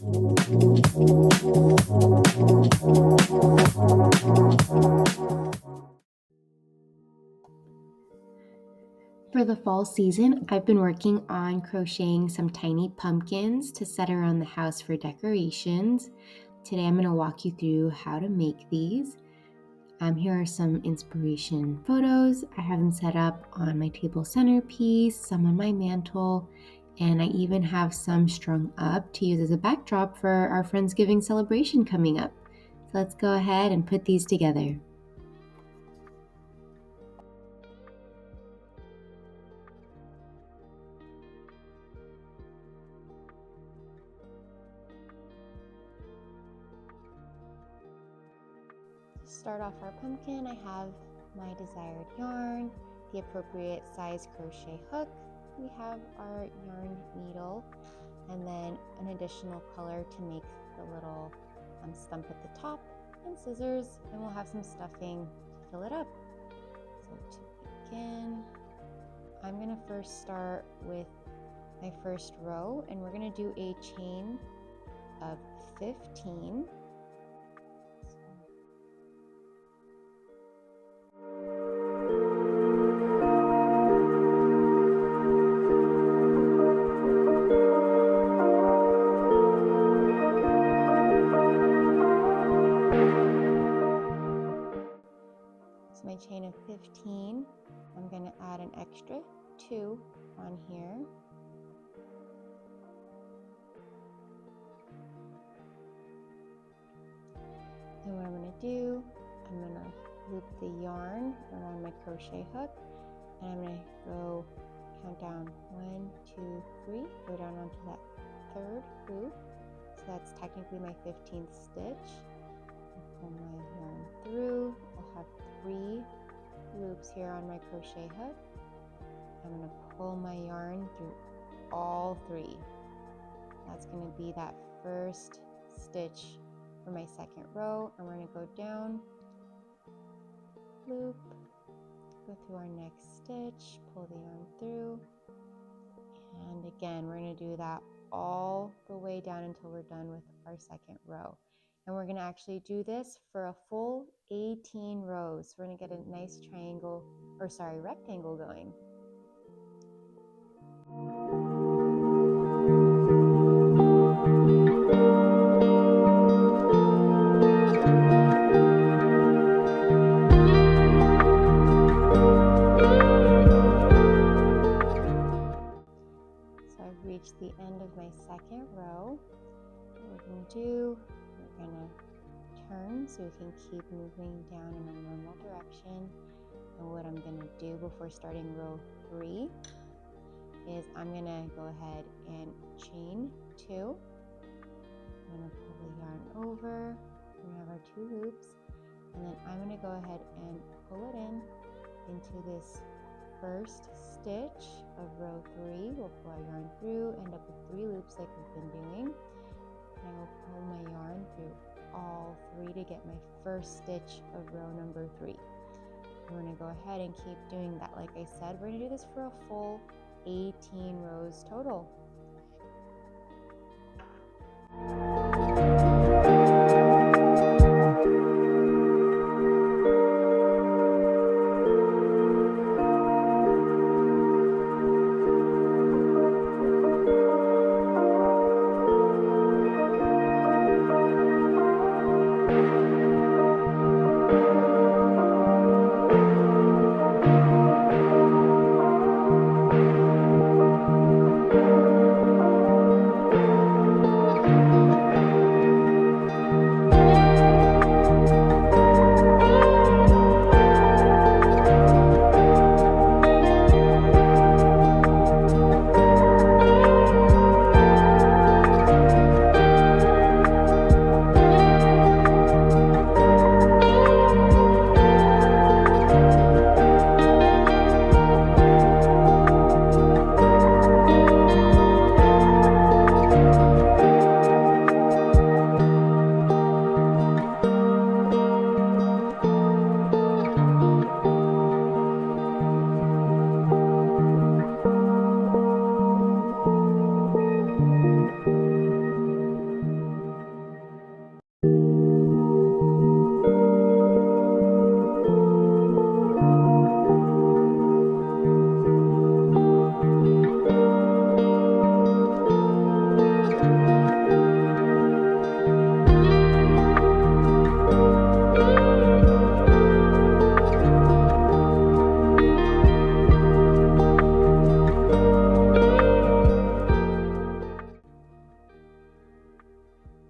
For the fall season, I've been working on crocheting some tiny pumpkins to set around the house for decorations. Today I'm going to walk you through how to make these. Here are some inspiration photos. I have them set up on my table centerpiece, some on my mantle, and I even have some strung up to use as a backdrop for our Friendsgiving celebration coming up. So let's go ahead and put these together. To start off our pumpkin, I have my desired yarn, the appropriate size crochet hook. We have our yarn needle, and then an additional color to make the little stump at the top, and scissors, and we'll have some stuffing to fill it up. So to begin, I'm going to first start with my first row, and we're going to do a chain of 15. My chain of 15, I'm going to add an extra 2 on here. And what I'm going to do, I'm going to loop the yarn around my crochet hook, and I'm going to go count down 1, 2, 3, go down onto that third loop. So that's technically my 15th stitch. Pull my yarn through. I'll have 3 loops here on my crochet hook. I'm going to pull my yarn through all 3. That's going to be that first stitch for my second row. And we're going to go down, loop, go through our next stitch, pull the yarn through, and again we're going to do that all the way down until we're done with our second row. And we're going to actually do this for a full 18 rows. We're going to get a nice rectangle going. So I've reached the end of my second row. What we're going to do, we're going to turn so we can keep moving down in a normal direction. And what I'm going to do before starting row 3 is I'm going to go ahead and chain 2. I'm going to pull the yarn over. We're going to have our 2 loops, and then I'm going to go ahead and pull it into this first stitch of row 3. We'll pull our yarn through, end up with 3 loops like we've been doing. And I will pull my yarn through all 3 to get my first stitch of row number 3. We're going to go ahead and keep doing that. Like I said, we're going to do this for a full 18 rows total.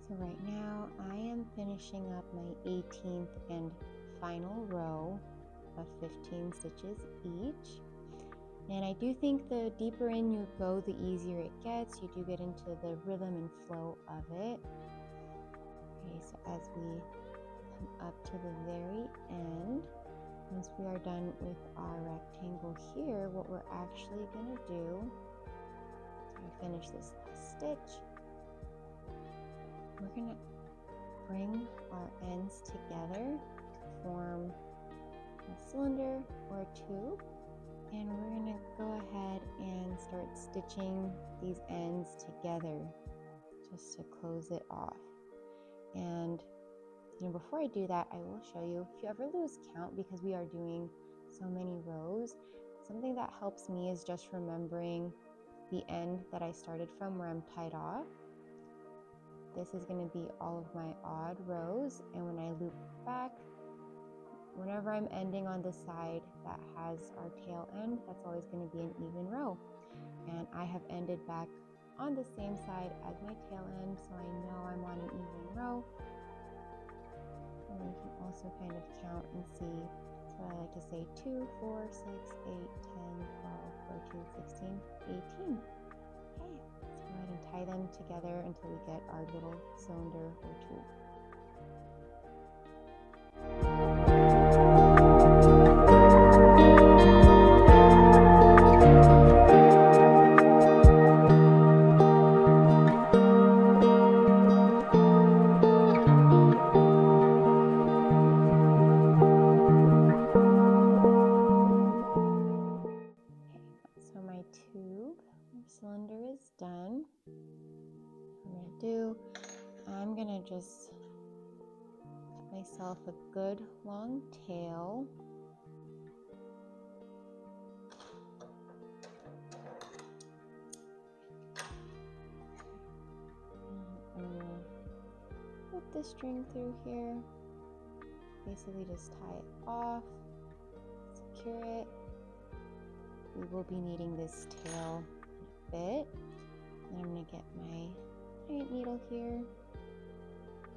So right now I am finishing up my 18th and final row of 15 stitches each. And I do think the deeper in you go, the easier it gets. You do get into the rhythm and flow of it. Okay, so as we come up to the very end, once we are done with our rectangle here, what we're actually going to do, so we finish this last stitch, we're going to bring our ends together to form a cylinder or a tube. And we're going to go ahead and start stitching these ends together just to close it off. And before I do that, I will show you, if you ever lose count because we are doing so many rows, something that helps me is just remembering the end that I started from where I'm tied off. This is going to be all of my odd rows, and when I loop back, whenever I'm ending on the side that has our tail end, that's always going to be an even row. And I have ended back on the same side as my tail end, so I know I'm on an even row. And you can also kind of count and see. So I like to say 2, 4, 6, 8, 10, 12, 14, 16, 18. Okay, let's go ahead and tie them together until we get our little cylinder or tube. Cylinder is done. I'm gonna just cut myself a good long tail. I'm gonna put the string through here. Basically just tie it off, secure it. We will be needing this tail bit. And I'm going to get my giant needle here.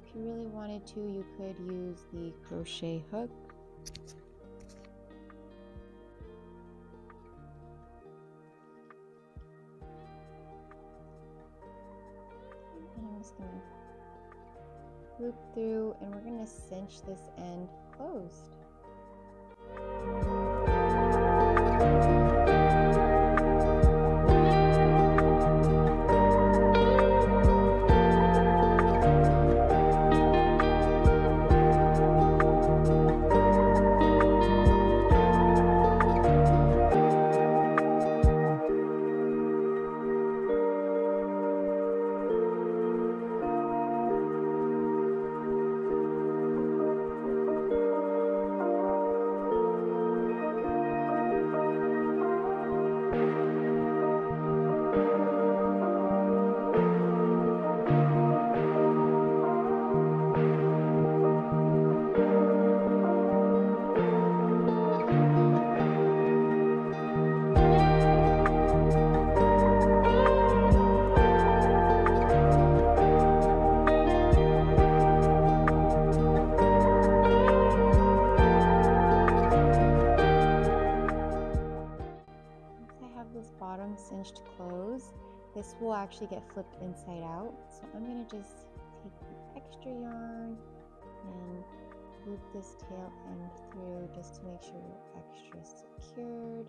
If you really wanted to, you could use the crochet hook. And I'm just going to loop through, and we're going to cinch this end closed. Bottom cinched close, this will actually get flipped inside out, so I'm going to just take the extra yarn and loop this tail end through just to make sure you're extra secured.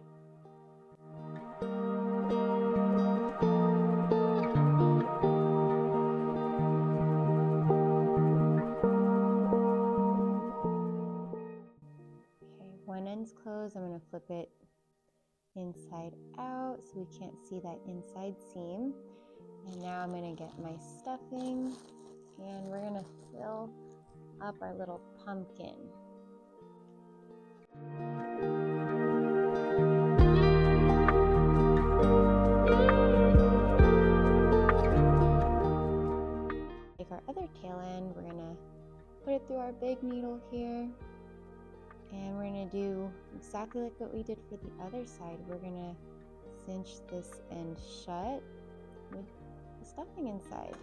Okay, one end's closed. I'm going to flip it inside out so we can't see that inside seam. And now I'm going to get my stuffing, and we're going to fill up our little pumpkin. Take our other tail end, we're going to put it through our big needle here. And we're going to do exactly like what we did for the other side. We're going to cinch this end shut with the stuffing inside.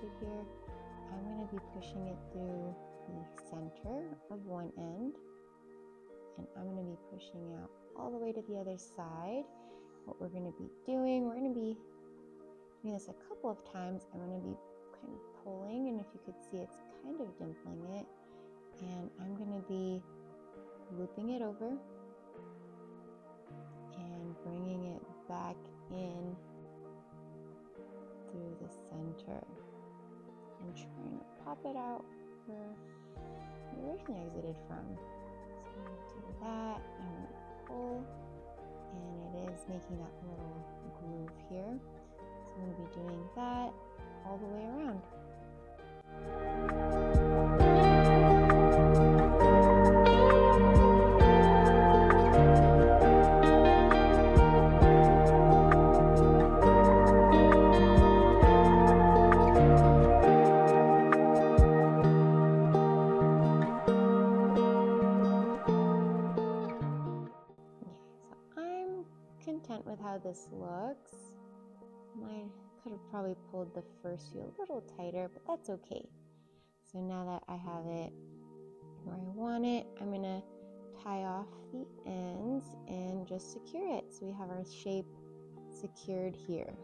crocheted here, I'm going to be pushing it through the center of one end, and I'm going to be pushing out all the way to the other side. What we're going to be doing, we're going to be doing this a couple of times. I'm going to be kind of pulling, and if you could see, it's kind of dimpling it, and I'm going to be looping it over and bringing it back in through the center and trying to pop it out where it originally exited from. So I'm going to do that. I'm going to pull, and it is making that little groove here. So I'm going to be doing that all the way around. Content with how this looks. I could have probably pulled the first few a little tighter, but that's okay. So now that I have it where I want it, I'm going to tie off the ends and just secure it so we have our shape secured here.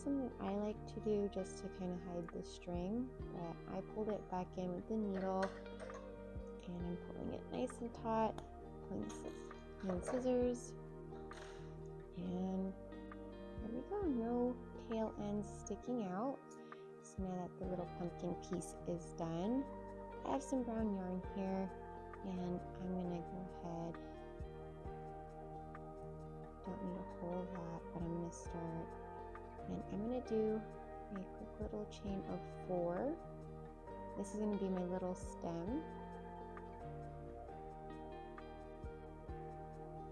Something I like to do just to kind of hide the string, but I pulled it back in with the needle, and I'm pulling it nice and taut, pulling the scissors, and there we go, no tail ends sticking out. So now that the little pumpkin piece is done, I have some brown yarn here, and I'm gonna go ahead, don't need to hold that, but I'm gonna start. And I'm going to do a quick little chain of 4. This is going to be my little stem.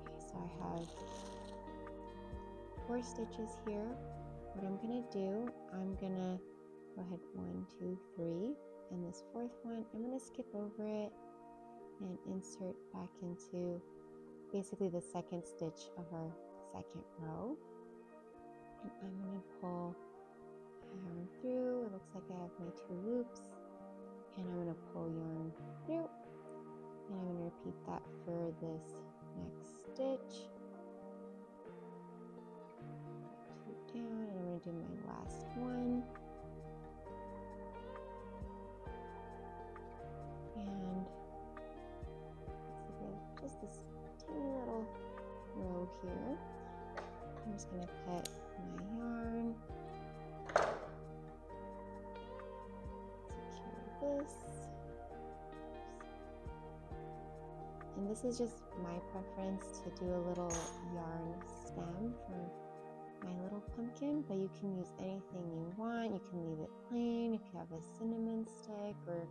Okay, so I have 4 stitches here. What I'm going to do, I'm going to go ahead 1, 2, 3, and this 4th one, I'm going to skip over it and insert back into basically the 2nd stitch of our 2nd row. And I'm going to pull yarn through. It looks like I have my 2 loops, and I'm going to pull yarn through, and I'm going to repeat that for this next stitch. 2 down, and I'm going to do my last one, and just this tiny little row here. I'm just going to cut my yarn, secure this, and this is just my preference to do a little yarn stem for my little pumpkin, but you can use anything you want. You can leave it plain. If you have a cinnamon stick or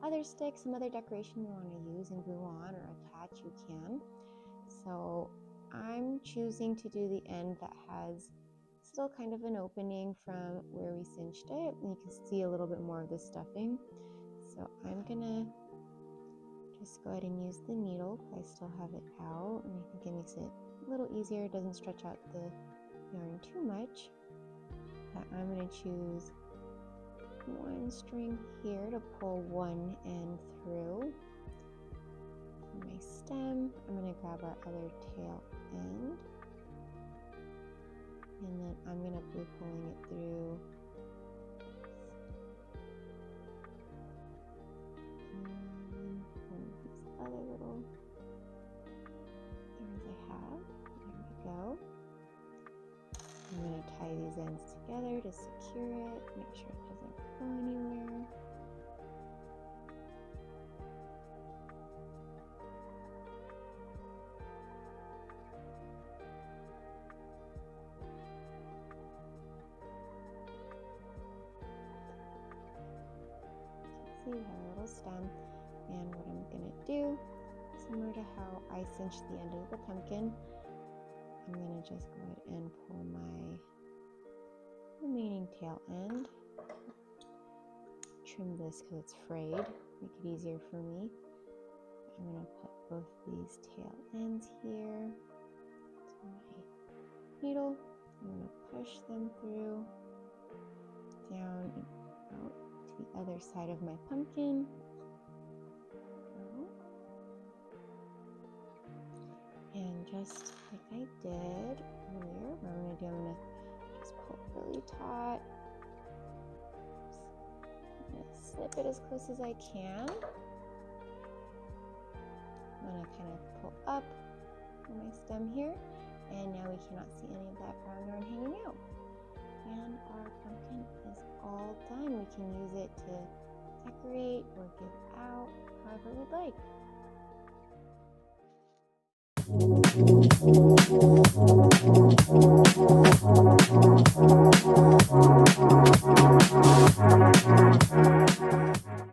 other sticks, some other decoration you want to use and glue on or attach, you can. So I'm choosing to do the end that has still kind of an opening from where we cinched it, and you can see a little bit more of the stuffing. So I'm gonna just go ahead and use the needle. I still have it out, and I think it makes it a little easier. It doesn't stretch out the yarn too much. But I'm gonna choose 1 string here to pull one end through. For my stem, I'm gonna grab our other tail end, and then I'm going to be pulling it through one of these other little yarns I have. There we go. I'm going to tie these ends together to secure it, make sure it doesn't go anywhere. We have a little stem, and what I'm going to do, similar to how I cinched the end of the pumpkin, I'm going to just go ahead and pull my remaining tail end trim this because it's frayed, make it easier for me. I'm going to put both these tail ends here to my needle. I'm going to push them through, down and out to the other side of my pumpkin. And just like I did earlier, what I'm going to do, I'm going to just pull really taut. I'm going to snip it as close as I can. I'm going to kind of pull up on my stem here, and now we cannot see any of that brown yarn hanging out. And our pumpkin is all done. We can use it to decorate or give out, however we'd like.